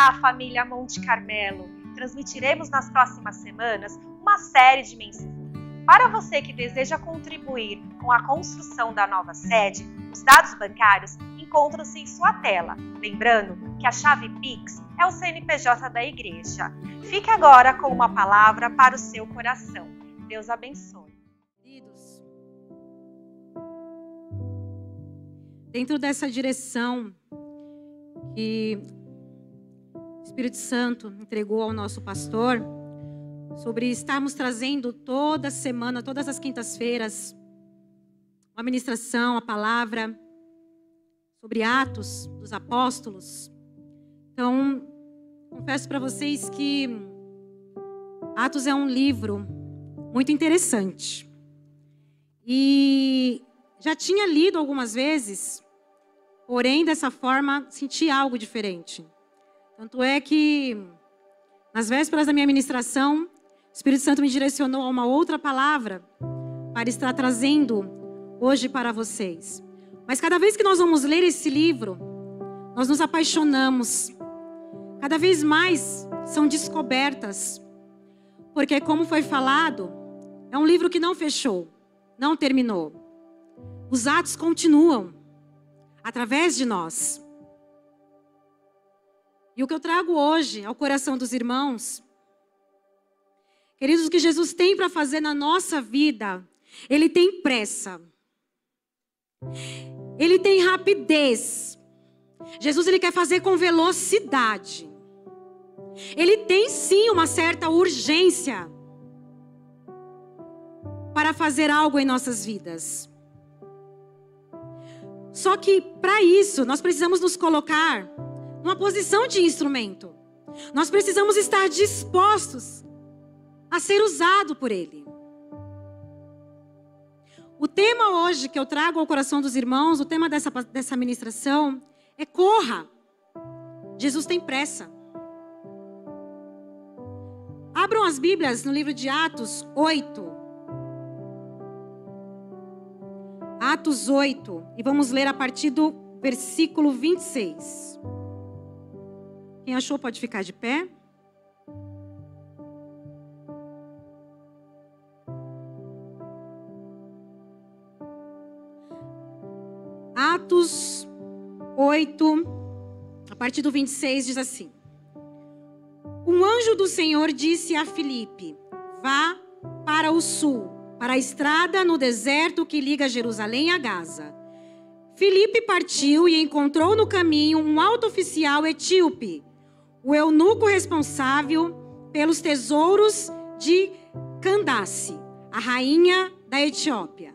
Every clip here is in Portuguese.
Olá, família Monte Carmelo! Transmitiremos nas próximas semanas uma série de mensagens. Para você que deseja contribuir com a construção da nova sede, os dados bancários encontram-se em sua tela. Lembrando que a chave Pix é o CNPJ da igreja. Fique agora com uma palavra para o seu coração. Deus abençoe. Queridos, dentro dessa direção que o Espírito Santo entregou ao nosso pastor, sobre estarmos trazendo toda semana, todas as quintas-feiras, uma ministração, a palavra sobre Atos dos Apóstolos. Então, confesso para vocês que Atos é um livro muito interessante. E já tinha lido algumas vezes, porém, dessa forma, senti algo diferente. Tanto é que, nas vésperas da minha ministração, o Espírito Santo me direcionou a uma outra palavra para estar trazendo hoje para vocês. Mas cada vez que nós vamos ler esse livro, nós nos apaixonamos. Cada vez mais são descobertas. Porque, como foi falado, é um livro que não fechou, não terminou. Os atos continuam através de nós. E o que eu trago hoje ao coração dos irmãos, queridos, o que Jesus tem para fazer na nossa vida, Ele tem pressa. Ele tem rapidez. Jesus, Ele quer fazer com velocidade. Ele tem sim uma certa urgência para fazer algo em nossas vidas. Só que para isso nós precisamos nos colocar numa posição de instrumento. Nós precisamos estar dispostos a ser usado por Ele. O tema hoje que eu trago ao coração dos irmãos, o tema dessa ministração é corra. Jesus tem pressa. Abram as Bíblias no livro de Atos 8. Atos 8. E vamos ler a partir do versículo 26. Quem achou pode ficar de pé. Atos 8, a partir do 26, diz assim: Um anjo do Senhor disse a Filipe: Vá para o sul, para a estrada no deserto que liga Jerusalém a Gaza. Filipe partiu e encontrou no caminho um alto oficial etíope, o eunuco responsável pelos tesouros de Candace, a rainha da Etiópia.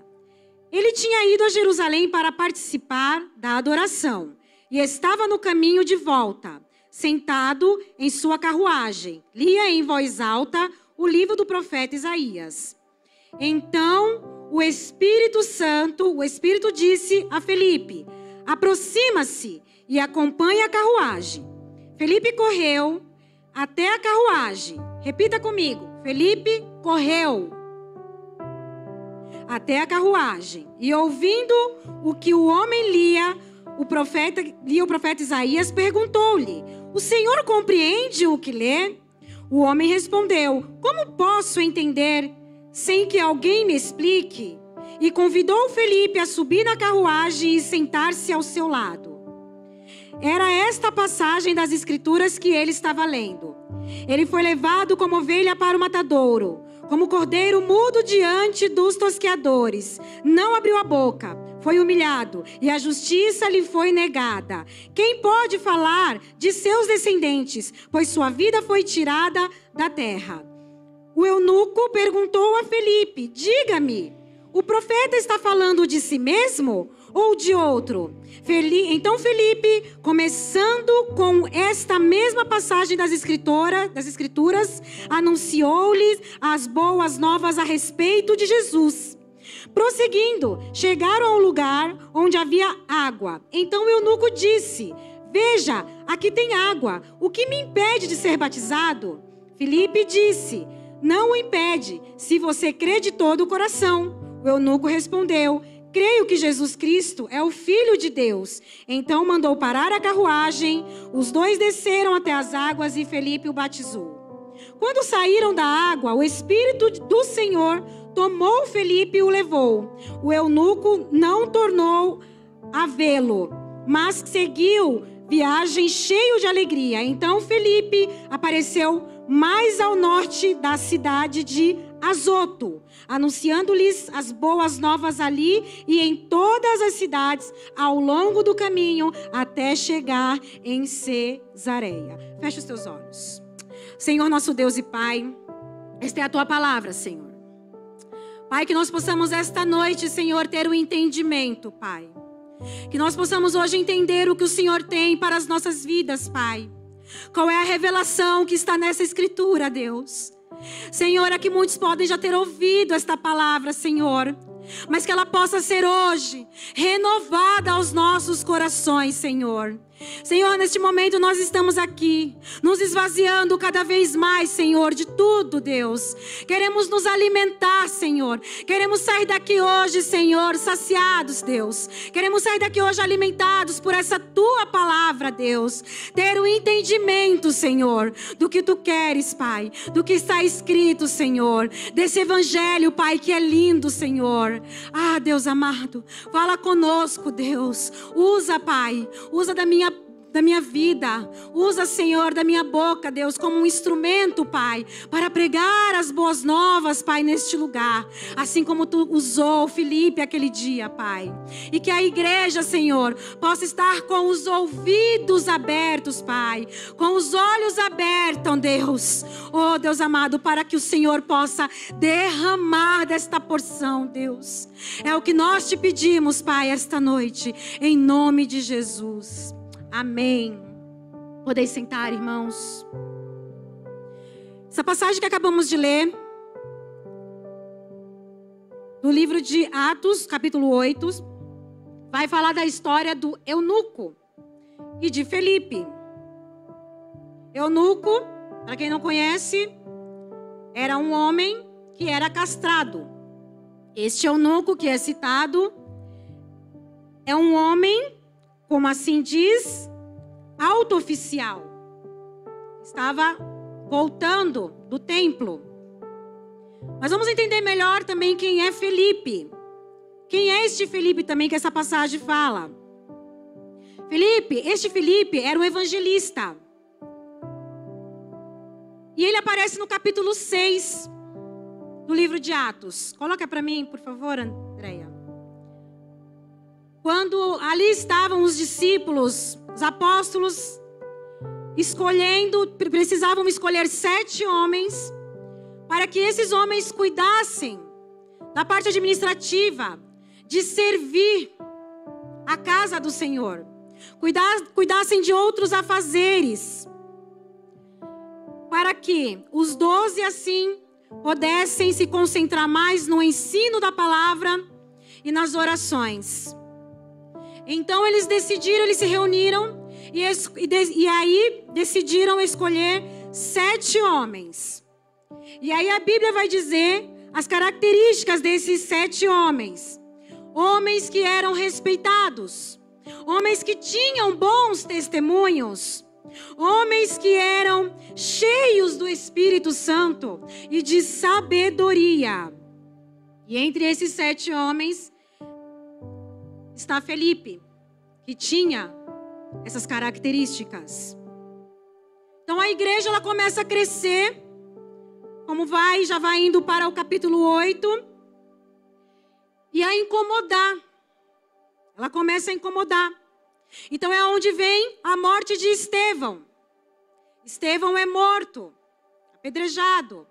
Ele tinha ido a Jerusalém para participar da adoração e estava no caminho de volta, sentado em sua carruagem. Lia em voz alta o livro do profeta Isaías. Então, o Espírito disse a Filipe: aproxima-se e acompanhe a carruagem. Filipe correu até a carruagem. Repita comigo. Filipe correu até a carruagem. E ouvindo o que o homem lia, o profeta Isaías, perguntou-lhe: O Senhor compreende o que lê? O homem respondeu: Como posso entender sem que alguém me explique? E convidou Filipe a subir na carruagem e sentar-se ao seu lado. Era esta a passagem das Escrituras que ele estava lendo. Ele foi levado como ovelha para o matadouro, como cordeiro mudo diante dos tosqueadores. Não abriu a boca, foi humilhado, e a justiça lhe foi negada. Quem pode falar de seus descendentes, pois sua vida foi tirada da terra? O eunuco perguntou a Filipe: Diga-me, o profeta está falando de si mesmo ou de outro? Então Filipe, começando com esta mesma passagem das Escrituras, anunciou-lhes as boas novas a respeito de Jesus. Prosseguindo, chegaram a um lugar onde havia água. Então o eunuco disse: Veja, aqui tem água. O que me impede de ser batizado? Filipe disse: Não o impede, se você crê de todo o coração. O eunuco respondeu: creio que Jesus Cristo é o Filho de Deus. Então mandou parar a carruagem, os dois desceram até as águas e Felipe o batizou. Quando saíram da água, o Espírito do Senhor tomou Felipe e o levou. O eunuco não tornou a vê-lo, mas seguiu viagem cheio de alegria. Então Felipe apareceu mais ao norte da cidade de Azoto, anunciando-lhes as boas novas ali e em todas as cidades ao longo do caminho até chegar em Cesareia. Feche os teus olhos. Senhor, nosso Deus e Pai, esta é a tua palavra, Senhor. Pai, que nós possamos esta noite, Senhor, ter o entendimento, Pai. Que nós possamos hoje entender o que o Senhor tem para as nossas vidas, Pai. Qual é a revelação que está nessa escritura, Deus? Senhor, aqui muitos podem já ter ouvido esta palavra, Senhor. Mas que ela possa ser hoje renovada aos nossos corações, Senhor. Senhor, neste momento nós estamos aqui, nos esvaziando cada vez mais, Senhor, de tudo, Deus. Queremos nos alimentar, Senhor. Queremos sair daqui hoje, Senhor, saciados, Deus. Queremos sair daqui hoje alimentados por essa tua palavra, Deus. Ter o entendimento, Senhor, do que tu queres, Pai. Do que está escrito, Senhor. Desse evangelho, Pai, que é lindo, Senhor. Ah, Deus amado, fala conosco, Deus. Usa, Pai, usa da minha vida. Usa, Senhor, da minha boca, Deus, como um instrumento, Pai, para pregar as boas novas, Pai, neste lugar. Assim como tu usou Felipe aquele dia, Pai. E que a igreja, Senhor, possa estar com os ouvidos abertos, Pai. Com os olhos abertos, Deus. Oh, Deus amado, para que o Senhor possa derramar desta porção, Deus. É o que nós te pedimos, Pai, esta noite. Em nome de Jesus. Amém. Podeis sentar, irmãos. Essa passagem que acabamos de ler, do livro de Atos, capítulo 8, vai falar da história do eunuco e de Felipe. Eunuco, para quem não conhece, era um homem que era castrado. Este eunuco que é citado é um homem, como assim diz, alto oficial. Estava voltando do templo. Mas vamos entender melhor também quem é Felipe. Quem é este Felipe também que essa passagem fala? Este Felipe era um evangelista. E ele aparece no capítulo 6 do livro de Atos. Coloca para mim, por favor, Andréia. Quando ali estavam os discípulos, os apóstolos, precisavam escolher 7 homens, para que esses homens cuidassem da parte administrativa, de servir a casa do Senhor, cuidassem de outros afazeres, para que os 12 assim pudessem se concentrar mais no ensino da palavra e nas orações. Então eles se reuniram e aí decidiram escolher 7 homens. E aí a Bíblia vai dizer as características desses 7 homens. Homens que eram respeitados, homens que tinham bons testemunhos, homens que eram cheios do Espírito Santo e de sabedoria. E entre esses 7 homens está Felipe, que tinha essas características. Então a igreja ela começa a crescer, já vai indo para o capítulo 8, e a incomodar. Ela começa a incomodar. Então é onde vem a morte de Estevão. Estevão é morto, apedrejado.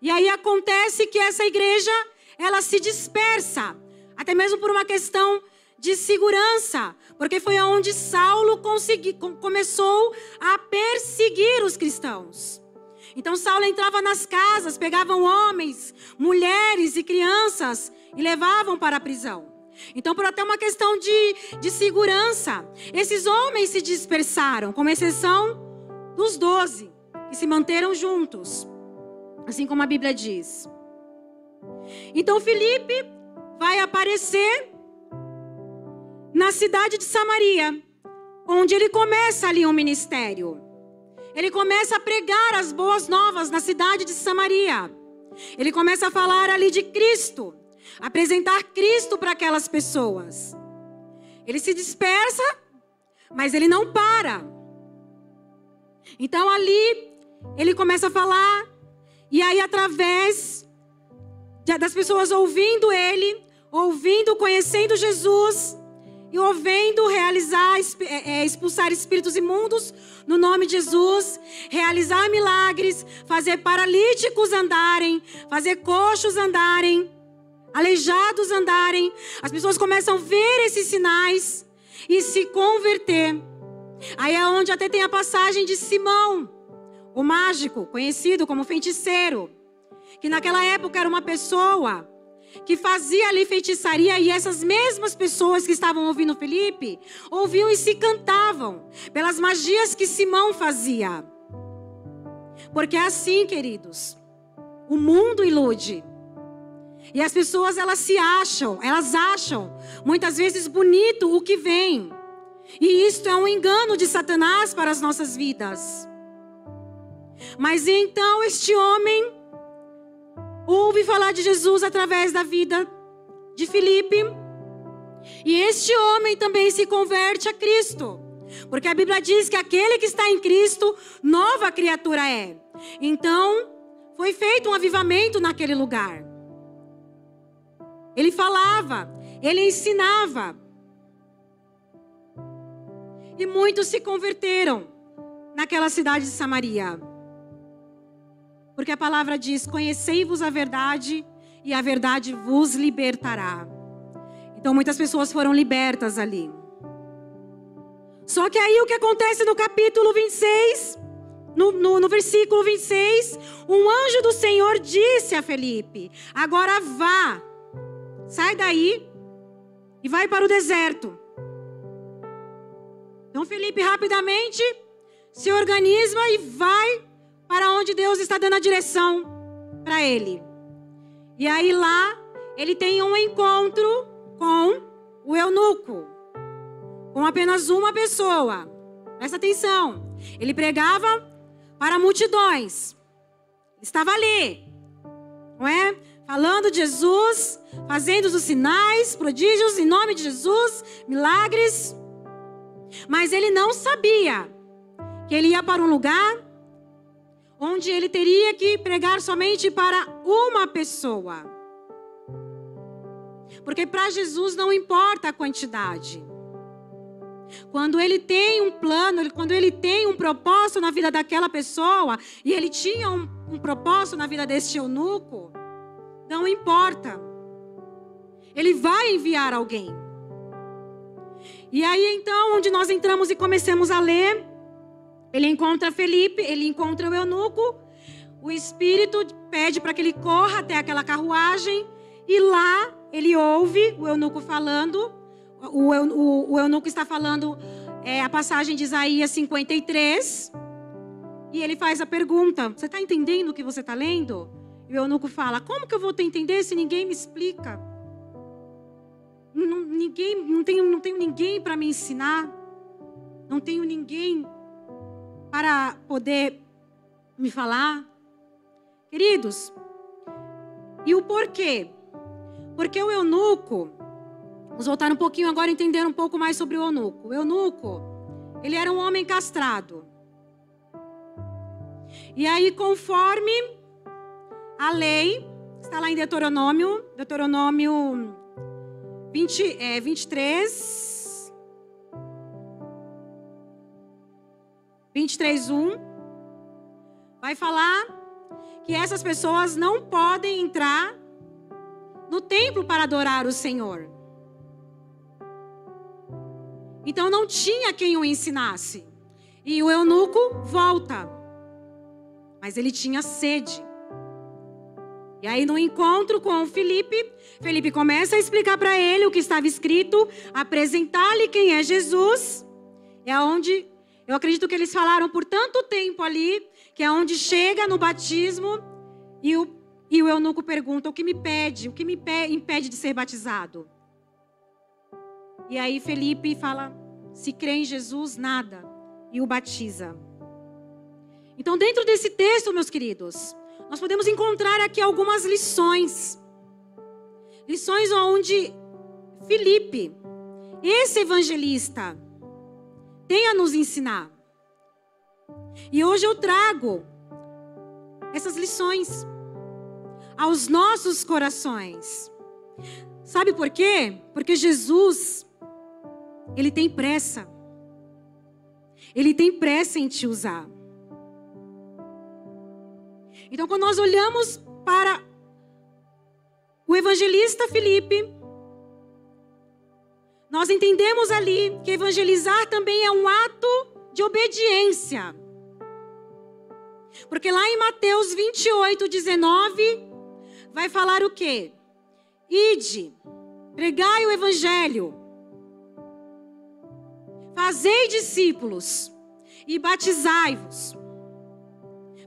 E aí acontece que essa igreja, ela se dispersa, até mesmo por uma questão de segurança, porque foi onde Saulo começou a perseguir os cristãos. Então Saulo entrava nas casas, pegavam homens, mulheres e crianças e levavam para a prisão. Então, por até uma questão de segurança, esses homens se dispersaram, com exceção dos 12, que se manteram juntos, assim como a Bíblia diz. Então Felipe vai aparecer na cidade de Samaria, onde ele começa ali um ministério. Ele começa a pregar as boas novas na cidade de Samaria. Ele começa a falar ali de Cristo, apresentar Cristo para aquelas pessoas. Ele se dispersa, mas ele não para. Então ali ele começa a falar, e aí através das pessoas ouvindo ele, ouvindo, conhecendo Jesus, e ouvindo realizar, expulsar espíritos imundos no nome de Jesus, realizar milagres, fazer paralíticos andarem, fazer coxos andarem, aleijados andarem. As pessoas começam a ver esses sinais e se converter. Aí é onde até tem a passagem de Simão, o mágico, conhecido como feiticeiro, que naquela época era uma pessoa que fazia ali feitiçaria, e essas mesmas pessoas que estavam ouvindo Felipe, ouviam e se cantavam pelas magias que Simão fazia. Porque é assim, queridos, o mundo ilude. E as pessoas, elas acham muitas vezes bonito o que vem. E isto é um engano de Satanás para as nossas vidas. Mas então este homem ouve falar de Jesus através da vida de Felipe. E este homem também se converte a Cristo. Porque a Bíblia diz que aquele que está em Cristo, nova criatura é. Então, foi feito um avivamento naquele lugar. Ele falava, ele ensinava. E muitos se converteram naquela cidade de Samaria. Porque a palavra diz: conhecei-vos a verdade e a verdade vos libertará. Então muitas pessoas foram libertas ali. Só que aí o que acontece no capítulo 26, no versículo 26, um anjo do Senhor disse a Felipe: agora vá, sai daí e vai para o deserto. Então Felipe rapidamente se organiza e vai para onde Deus está dando a direção para ele. E aí lá, ele tem um encontro com o eunuco. Com apenas uma pessoa. Presta atenção. Ele pregava para multidões. Estava ali, não é? Falando de Jesus, fazendo os sinais, prodígios em nome de Jesus, milagres. Mas ele não sabia que ele ia para um lugar onde ele teria que pregar somente para uma pessoa. Porque para Jesus não importa a quantidade. Quando ele tem um plano, quando ele tem um propósito na vida daquela pessoa, e ele tinha um propósito na vida deste eunuco, não importa. Ele vai enviar alguém. E aí então, onde nós entramos e começamos a ler, ele encontra Felipe, ele encontra o eunuco. O Espírito pede para que ele corra até aquela carruagem. E lá ele ouve o eunuco falando. O eunuco está falando a passagem de Isaías 53. E ele faz a pergunta: você está entendendo o que você está lendo? E o eunuco fala: como que eu vou entender se ninguém me explica? Não tenho ninguém para me ensinar. Não tenho ninguém para poder me falar. Queridos, e o porquê? Porque o eunuco, vamos voltar um pouquinho agora e entender um pouco mais sobre o eunuco. O eunuco, ele era um homem castrado. E aí, conforme a lei, está lá em Deuteronômio 23:1, vai falar que essas pessoas não podem entrar no templo para adorar o Senhor. Então não tinha quem o ensinasse. E o eunuco volta. Mas ele tinha sede. E aí no encontro com Felipe, Felipe começa a explicar para ele o que estava escrito, apresentar-lhe quem é Jesus. É onde, eu acredito que eles falaram por tanto tempo ali, que é onde chega no batismo e o eunuco pergunta: o que me impede de ser batizado? E aí Felipe fala, se crê em Jesus, nada. E o batiza. Então, dentro desse texto, meus queridos, nós podemos encontrar aqui algumas lições. Lições onde Felipe, esse evangelista, tem a nos ensinar. E hoje eu trago essas lições aos nossos corações. Sabe por quê? Porque Jesus, Ele tem pressa. Ele tem pressa em te usar. Então, quando nós olhamos para o evangelista Felipe, nós entendemos ali que evangelizar também é um ato de obediência. Porque lá em Mateus 28, 19, vai falar o quê? Ide, pregai o evangelho, fazei discípulos e batizai-vos.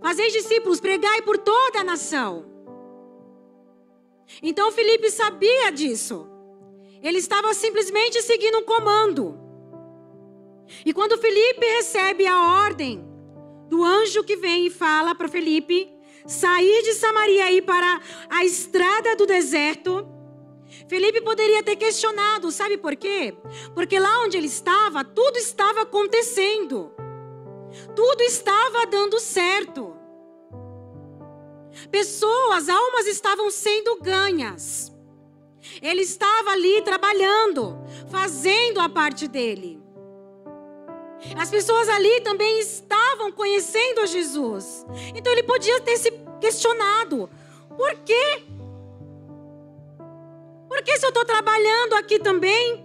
Fazei discípulos, pregai por toda a nação. Então Felipe sabia disso. Ele estava simplesmente seguindo um comando. E quando Felipe recebe a ordem do anjo que vem e fala para Felipe sair de Samaria e ir para a estrada do deserto, Felipe poderia ter questionado, sabe por quê? Porque lá onde ele estava, tudo estava acontecendo. Tudo estava dando certo. Pessoas, almas estavam sendo ganhas. Ele estava ali trabalhando, fazendo a parte dele. As pessoas ali também estavam conhecendo a Jesus. Então ele podia ter se questionado: por quê? Por que se eu estou trabalhando aqui também?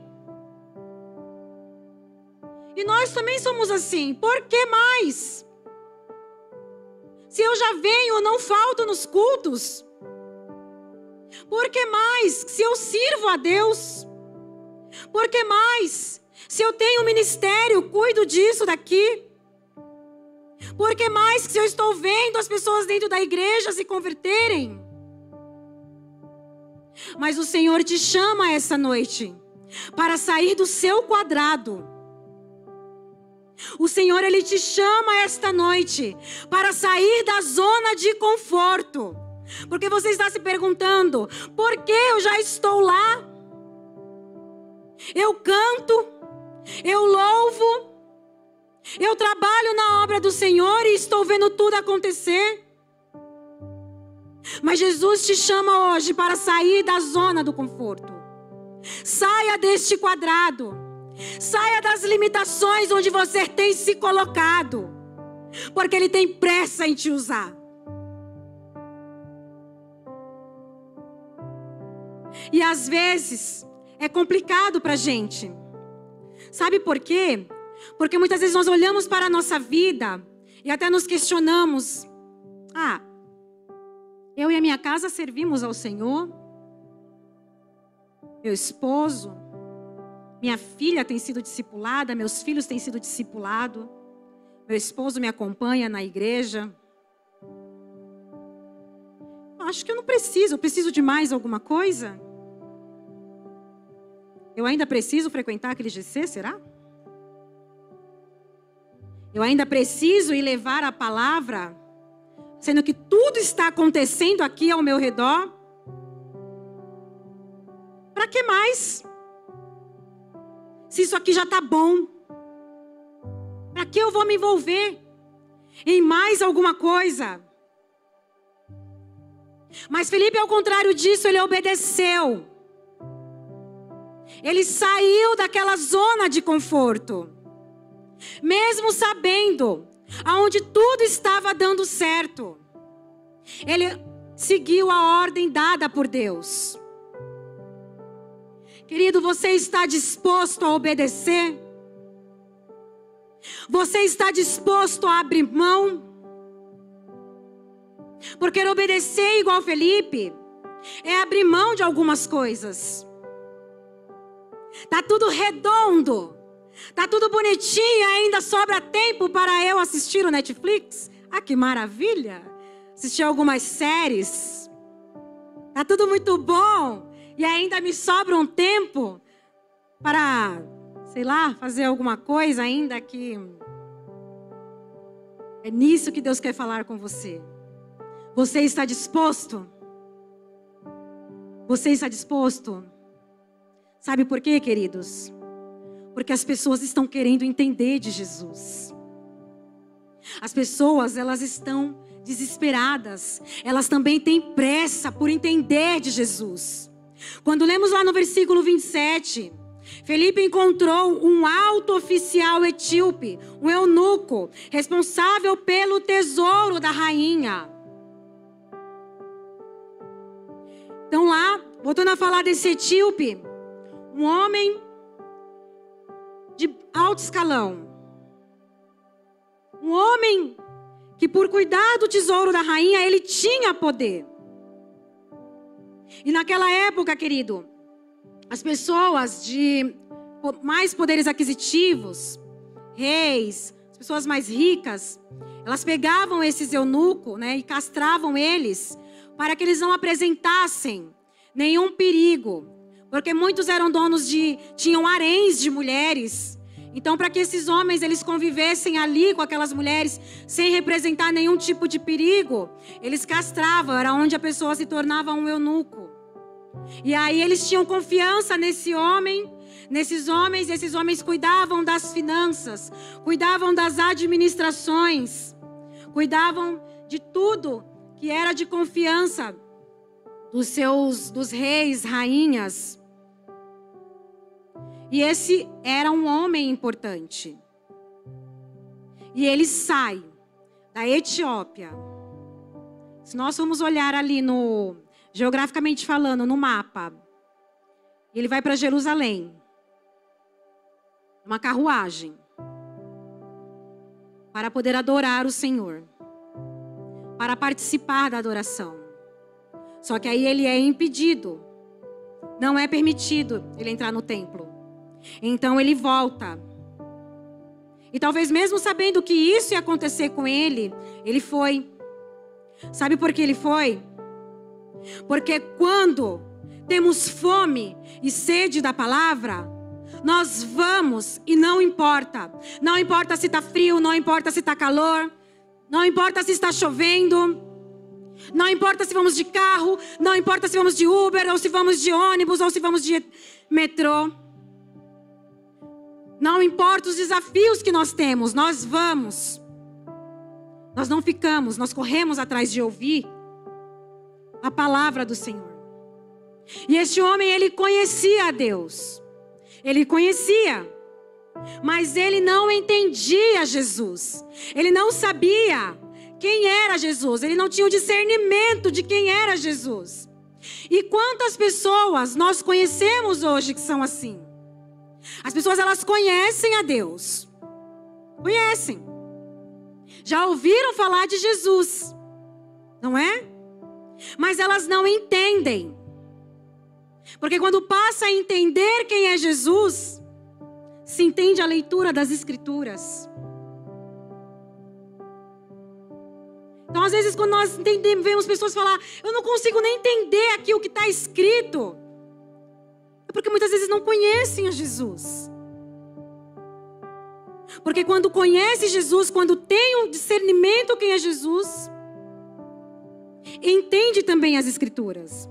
E nós também somos assim. Por que mais? Se eu já venho, eu não falto nos cultos. Por que mais? Se eu sirvo a Deus. Por que mais? Se eu tenho um ministério, cuido disso daqui. Por que mais? Se eu estou vendo as pessoas dentro da igreja se converterem. Mas o Senhor te chama essa noite para sair do seu quadrado. O Senhor, Ele te chama esta noite para sair da zona de conforto. Porque você está se perguntando: por que eu já estou lá? Eu canto, eu louvo, eu trabalho na obra do Senhor e estou vendo tudo acontecer. Mas Jesus te chama hoje para sair da zona do conforto. Saia deste quadrado. Saia das limitações onde você tem se colocado. Porque Ele tem pressa em te usar. E às vezes é complicado para a gente. Sabe por quê? Porque muitas vezes nós olhamos para a nossa vida e até nos questionamos: eu e a minha casa servimos ao Senhor. Meu esposo, minha filha tem sido discipulada, meus filhos têm sido discipulados. Meu esposo me acompanha na igreja. Acho que eu não preciso. Eu preciso de mais alguma coisa? Eu ainda preciso frequentar aquele GC, será? Eu ainda preciso ir levar a palavra, sendo que tudo está acontecendo aqui ao meu redor? Para que mais? Se isso aqui já está bom, para que eu vou me envolver em mais alguma coisa? Mas Felipe, ao contrário disso, ele obedeceu. Ele saiu daquela zona de conforto, mesmo sabendo aonde tudo estava dando certo. Ele seguiu a ordem dada por Deus. Querido, você está disposto a obedecer? Você está disposto a abrir mão? Porque obedecer igual Felipe é abrir mão de algumas coisas. Tá tudo redondo, tá tudo bonitinho, ainda sobra tempo para eu assistir o Netflix. Que maravilha! Assistir algumas séries. Tá tudo muito bom e ainda me sobra um tempo. para, sei lá, fazer alguma coisa ainda que é nisso que Deus quer falar com você. Você está disposto? Você está disposto? Sabe por quê, queridos? Porque as pessoas estão querendo entender de Jesus. As pessoas, elas estão desesperadas. Elas também têm pressa por entender de Jesus. Quando lemos lá no versículo 27, Felipe encontrou um alto oficial etíope, um eunuco, responsável pelo tesouro da rainha. Então lá, voltando a falar desse etíope, um homem de alto escalão. Um homem que por cuidar do tesouro da rainha, ele tinha poder. E naquela época, querido, as pessoas de mais poderes aquisitivos, reis, as pessoas mais ricas, elas pegavam esses eunucos, né, e castravam eles para que eles não apresentassem nenhum perigo. Porque muitos eram tinham haréns de mulheres. Então, para que esses homens eles convivessem ali com aquelas mulheres sem representar nenhum tipo de perigo, eles castravam, era onde a pessoa se tornava um eunuco. E aí eles tinham confiança nesses homens, e esses homens cuidavam das finanças, cuidavam das administrações, cuidavam de tudo que era de confiança dos reis, rainhas. E esse era um homem importante. E ele sai da Etiópia. Se nós formos olhar ali geograficamente falando, no mapa, ele vai para Jerusalém. Uma carruagem. Para poder adorar o Senhor. Para participar da adoração. Só que aí ele é impedido. Não é permitido ele entrar no templo. Então ele volta. E talvez mesmo sabendo que isso ia acontecer com ele, ele foi. Sabe por que ele foi? Porque quando temos fome e sede da palavra, nós vamos e não importa. Não importa se está frio, não importa se está calor, não importa se está chovendo, não importa se vamos de carro, não importa se vamos de Uber, ou se vamos de ônibus, ou se vamos de metrô. Não importa os desafios que nós temos, nós vamos. Nós não ficamos, nós corremos atrás de ouvir a palavra do Senhor. E este homem, ele conhecia a Deus. Ele conhecia. Mas ele não entendia Jesus. Ele não sabia quem era Jesus. Ele não tinha o discernimento de quem era Jesus. E quantas pessoas nós conhecemos hoje que são assim? As pessoas, elas conhecem a Deus. Conhecem. Já ouviram falar de Jesus. Não é? Mas elas não entendem. Porque quando passa a entender quem é Jesus, se entende a leitura das Escrituras. Então, às vezes, quando nós vemos pessoas falar, eu não consigo nem entender aqui o que está escrito. É porque muitas vezes não conhecem a Jesus. Porque quando conhece Jesus, quando tem um discernimento quem é Jesus, entende também as Escrituras.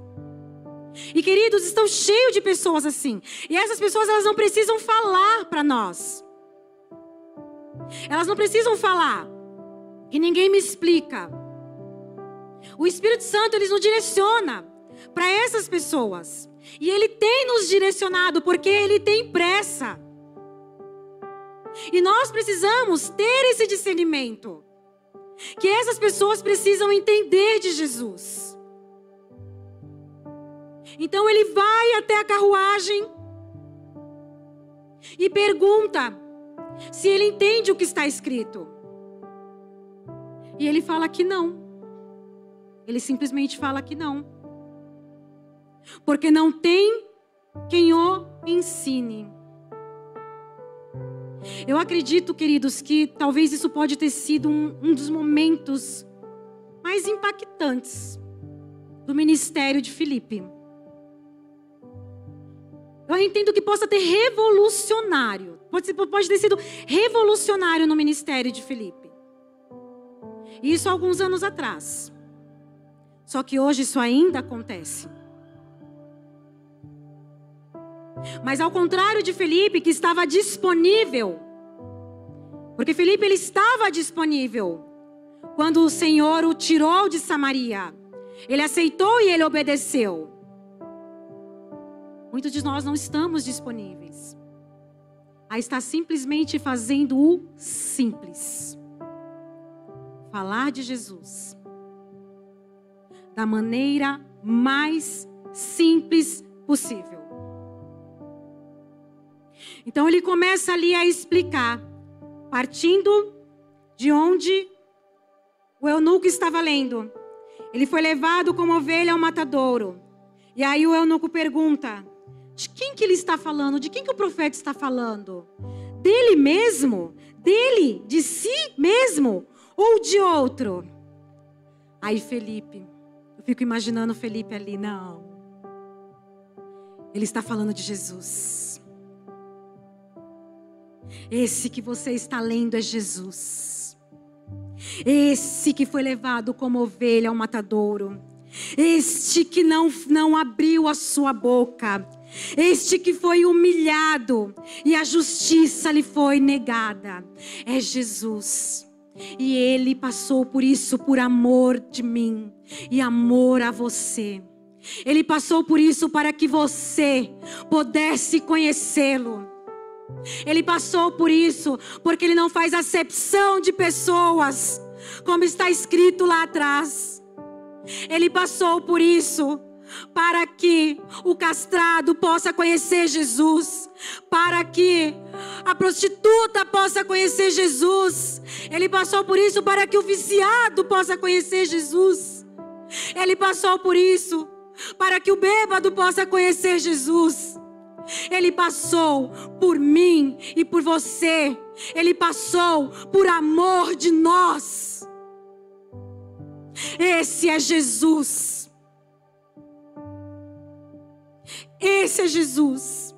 E queridos, estão cheios de pessoas assim. E essas pessoas, elas não precisam falar para nós. Elas não precisam falar. E ninguém me explica. O Espírito Santo, ele nos direciona para essas pessoas. E ele tem nos direcionado porque ele tem pressa. E nós precisamos ter esse discernimento. Que essas pessoas precisam entender de Jesus. Então ele vai até a carruagem e pergunta se ele entende o que está escrito. E ele fala que não. Ele simplesmente fala que não. Porque não tem quem o ensine. Eu acredito, queridos, que talvez isso pode ter sido um dos momentos mais impactantes do ministério de Filipe. Eu entendo que possa ter revolucionário. Pode ter sido revolucionário no ministério de Felipe. Isso há alguns anos atrás. Só que hoje isso ainda acontece. Mas ao contrário de Felipe, que estava disponível. Porque Felipe, ele estava disponível quando o Senhor o tirou de Samaria. Ele aceitou e ele obedeceu. Muitos de nós não estamos disponíveis. A estar simplesmente fazendo o simples. Falar de Jesus. Da maneira mais simples possível. Então ele começa ali a explicar, partindo de onde o eunuco estava lendo. Ele foi levado como ovelha ao matadouro. E aí o eunuco pergunta, de quem que ele está falando? De quem que o profeta está falando? Dele mesmo? Dele? De si mesmo? Ou de outro? Aí Felipe, eu fico imaginando Felipe ali, não. Ele está falando de Jesus. Esse que você está lendo é Jesus. Esse que foi levado como ovelha ao matadouro. Este que não abriu a sua boca. Este que foi humilhado e a justiça lhe foi negada. É Jesus. E ele passou por isso por amor de mim e amor a você. Ele passou por isso para que você pudesse conhecê-lo. Ele passou por isso porque ele não faz acepção de pessoas, como está escrito lá atrás. Ele passou por isso para que o castrado possa conhecer Jesus, para que a prostituta possa conhecer Jesus. Ele passou por isso para que o viciado possa conhecer Jesus. Ele passou por isso para que o bêbado possa conhecer Jesus. Ele passou por mim e por você. Ele passou por amor de nós. Esse é Jesus. Esse é Jesus.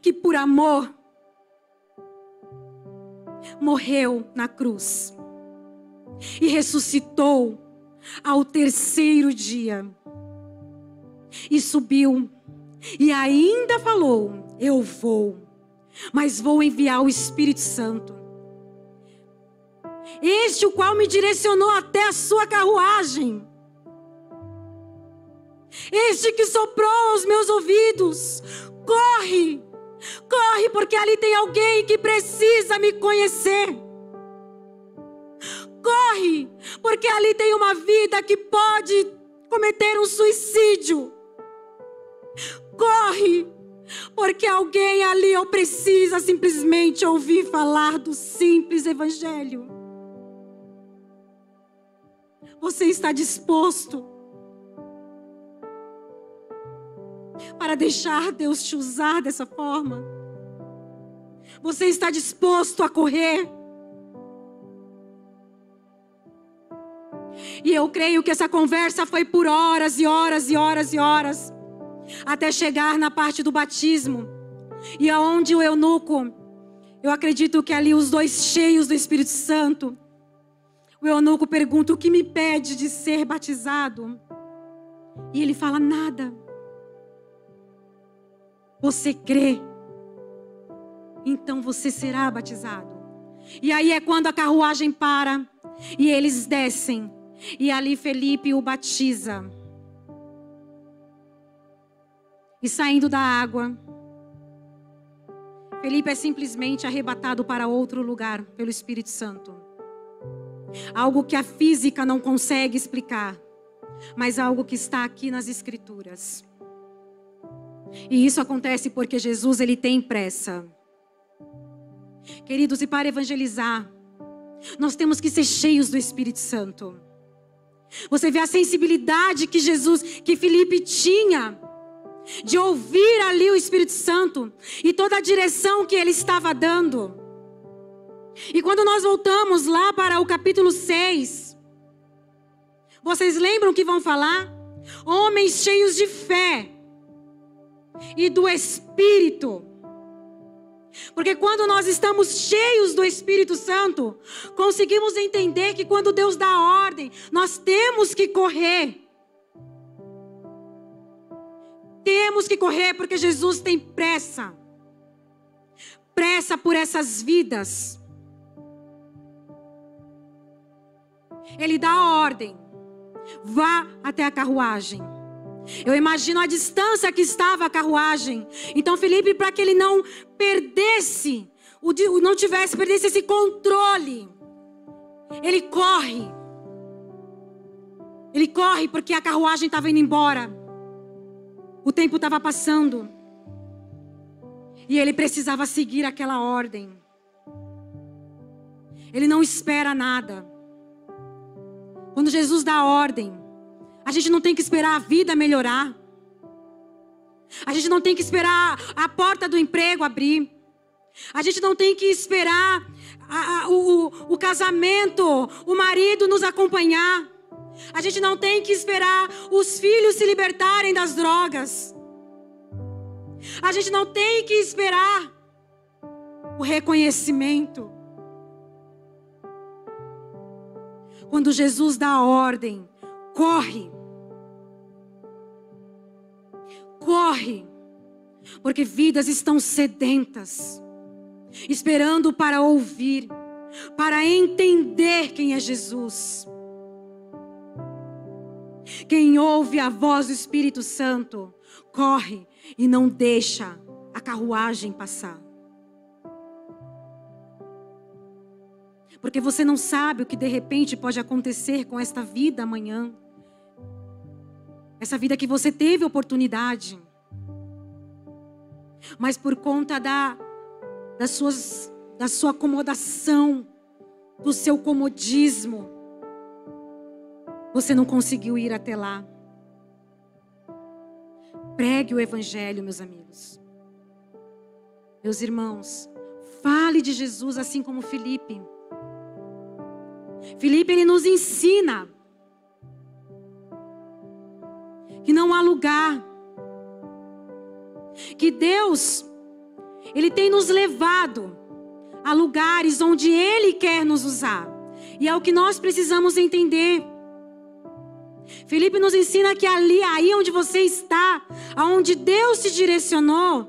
Que por amor morreu na cruz e ressuscitou ao terceiro dia. E subiu. E ainda falou, eu vou, mas vou enviar o Espírito Santo. Este o qual me direcionou até a sua carruagem. Este que soprou aos meus ouvidos. Corre, corre, porque ali tem alguém que precisa me conhecer. Corre, porque ali tem uma vida que pode cometer um suicídio. Corre, porque alguém ali ou precisa simplesmente ouvir falar do simples evangelho. Você está disposto para deixar Deus te usar dessa forma? Você está disposto a correr? E eu creio que essa conversa foi por horas e horas e horas e horas. Até chegar na parte do batismo. E aonde o eunuco, eu acredito que ali os dois cheios do Espírito Santo. O eunuco pergunta, o que me pede de ser batizado? E ele fala, nada. Você crê? Então você será batizado. E aí é quando a carruagem para. E eles descem. E ali Felipe o batiza. E saindo da água, Felipe é simplesmente arrebatado para outro lugar pelo Espírito Santo. Algo que a física não consegue explicar, mas algo que está aqui nas Escrituras. E isso acontece porque Jesus, ele tem pressa. Queridos, e para evangelizar, nós temos que ser cheios do Espírito Santo. Você vê a sensibilidade que Felipe tinha de ouvir ali o Espírito Santo e toda a direção que ele estava dando. E quando nós voltamos lá para o capítulo 6, vocês lembram que vão falar? Homens cheios de fé e do Espírito. Porque quando nós estamos cheios do Espírito Santo, conseguimos entender que quando Deus dá ordem, nós temos que correr. Temos que correr porque Jesus tem pressa. Pressa por essas vidas. Ele dá a ordem. Vá até a carruagem. Eu imagino a distância que estava a carruagem. Então Felipe, para que ele não perdesse, perdesse esse controle, ele corre. Ele corre porque a carruagem estava indo embora. O tempo estava passando. E ele precisava seguir aquela ordem. Ele não espera nada. Quando Jesus dá a ordem, a gente não tem que esperar a vida melhorar. A gente não tem que esperar a porta do emprego abrir. A gente não tem que esperar o casamento, o marido nos acompanhar. A gente não tem que esperar os filhos se libertarem das drogas. A gente não tem que esperar o reconhecimento. Quando Jesus dá a ordem, corre. Corre. Porque vidas estão sedentas, esperando para ouvir, para entender quem é Jesus. Quem ouve a voz do Espírito Santo, corre e não deixa a carruagem passar. Porque você não sabe o que de repente pode acontecer com esta vida amanhã. Essa vida que você teve oportunidade. Mas por conta da sua acomodação, do seu comodismo, você não conseguiu ir até lá. Pregue o Evangelho, meus amigos. Meus irmãos, fale de Jesus assim como Felipe. Felipe, ele nos ensina que não há lugar. Que Deus, Ele tem nos levado a lugares onde Ele quer nos usar. E é o que nós precisamos entender. Felipe nos ensina que aí onde você está, aonde Deus te direcionou,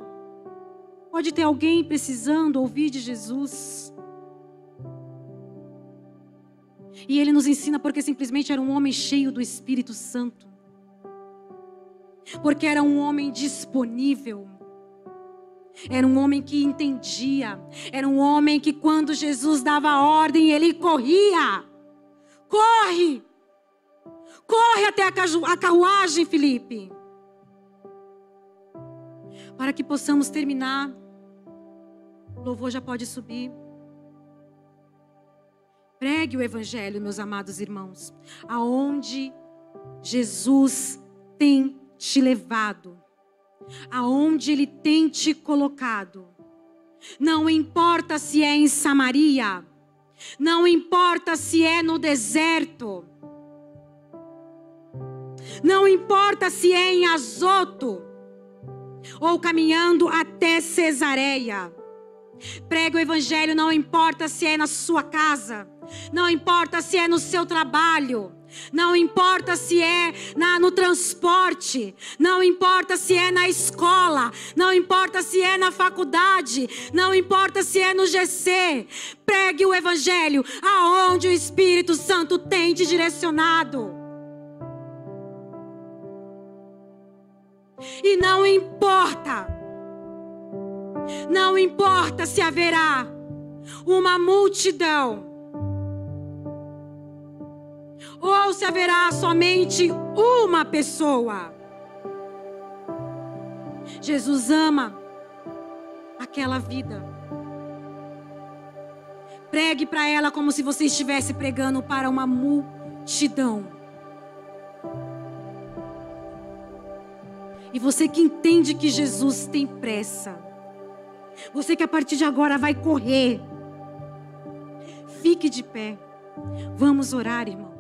pode ter alguém precisando ouvir de Jesus. E ele nos ensina porque simplesmente era um homem cheio do Espírito Santo. Porque era um homem disponível. Era um homem que entendia. Era um homem que quando Jesus dava a ordem, ele corria. Corre! Corre até a carruagem, Felipe. Para que possamos terminar. O louvor já pode subir. Pregue o Evangelho, meus amados irmãos. Aonde Jesus tem te levado. Aonde Ele tem te colocado. Não importa se é em Samaria. Não importa se é no deserto. Não importa se é em Azoto. Ou caminhando até Cesareia. Pregue o Evangelho, não importa se é na sua casa. Não importa se é no seu trabalho. Não importa se é no transporte. Não importa se é na escola. Não importa se é na faculdade. Não importa se é no GC. Pregue o Evangelho aonde o Espírito Santo tem te direcionado. E não importa. Não importa se haverá uma multidão. Ou se haverá somente uma pessoa. Jesus ama aquela vida. Pregue para ela como se você estivesse pregando para uma multidão. E você que entende que Jesus tem pressa. Você que a partir de agora vai correr. Fique de pé. Vamos orar, irmão.